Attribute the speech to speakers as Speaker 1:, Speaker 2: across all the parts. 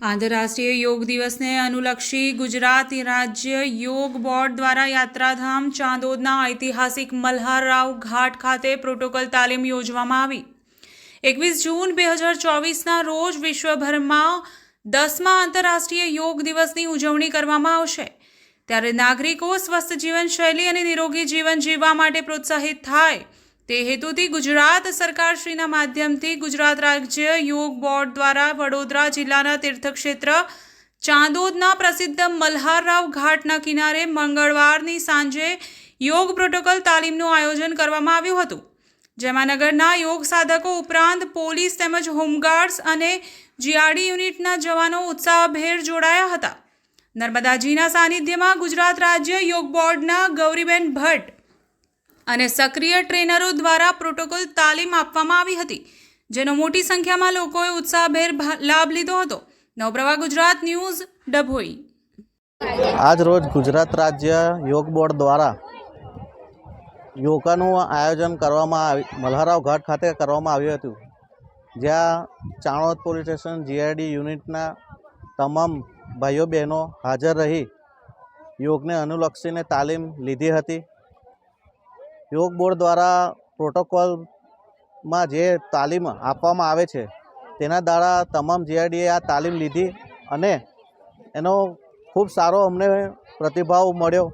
Speaker 1: આંતરરાષ્ટ્રીય યોગ દિવસને અનુલક્ષી ગુજરાત રાજ્ય યોગ બોર્ડ દ્વારા યાત્રાધામ ચાંદોદના ઐતિહાસિક મલ્હારરાવ ઘાટ ખાતે પ્રોટોકોલ તાલીમ યોજવામાં આવી। 21 જૂન 2024ના રોજ વિશ્વભરમાં 10મા આંતરરાષ્ટ્રીય યોગ દિવસની ઉજવણી કરવામાં આવશે। ત્યારે નાગરિકો સ્વસ્થ જીવનશૈલી અને નિરોગી જીવન જીવવા માટે પ્રોત્સાહિત થાય તે હેતુથી ગુજરાત સરકારશ્રીના માધ્યમથી ગુજરાત રાજ્ય યોગ બોર્ડ દ્વારા વડોદરા જિલ્લાના તીર્થક્ષેત્ર ચાંદોદના પ્રસિદ્ધ મલ્હારરાવ ઘાટના કિનારે મંગળવારની સાંજે યોગ પ્રોટોકોલ તાલીમનું આયોજન કરવામાં આવ્યું હતું, જેમાં નગરના યોગ સાધકો ઉપરાંત પોલીસ તેમજ હોમગાર્ડ્સ અને જીઆરડી યુનિટના જવાનો ઉત્સાહભેર જોડાયા હતા। નર્મદાજીના સાનિધ્યમાં ગુજરાત રાજ્ય યોગ બોર્ડના ગૌરીબેન ભટ્ટ અને સક્રિય ટ્રેનરો દ્વારા પ્રોટોકોલ તાલીમ આપવામાં આવી હતી, જેનો મોટી સંખ્યામાં લોકોએ ઉત્સાહભેર લાભ લીધો હતો। નવપ્રવાહ ગુજરાત ન્યૂઝ ડભોઈ।
Speaker 2: આજ રોજ ગુજરાત રાજ્ય યોગ બોર્ડ દ્વારા યોગાનું આયોજન કરવામાં મલ્હારરાવ ઘાટ ખાતે કરવામાં આવ્યું હતું, જ્યાં ચાણોદ પોલીસ સ્ટેશન જીઆરડી યુનિટના તમામ ભાઈઓ બહેનો હાજર રહી યોગને અનુલક્ષીને તાલીમ લીધી હતી। યોગ બોર્ડ દ્વારા પ્રોટોકોલમાં જે તાલીમ આપવામાં આવે છે તેના દ્વારા તમામ જીઆરડીએ આ તાલીમ લીધી અને એનો ખૂબ સારો અમને પ્રતિભાવ મળ્યો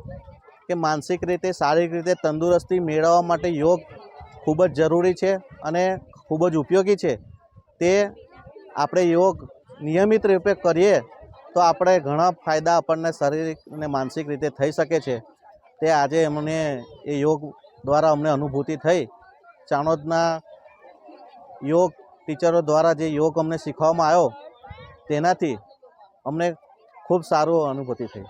Speaker 2: કે માનસિક રીતે શારીરિક રીતે તંદુરસ્તી મેળવવા માટે યોગ ખૂબ જ જરૂરી છે અને ખૂબ જ ઉપયોગી છે। તે આપણે યોગ નિયમિત રૂપે કરીએ તો આપણે ઘણા ફાયદા આપણને શારીરિક અને માનસિક રીતે થઈ શકે છે। તે આજે અમને એ યોગ દ્વારા અમને અનુભૂતિ થઈ। ચાણોદના યોગ ટીચરો દ્વારા જે યોગ અમને શીખવવામાં આવ્યો તેનાથી અમને ખૂબ સારું અનુભૂતિ થઈ।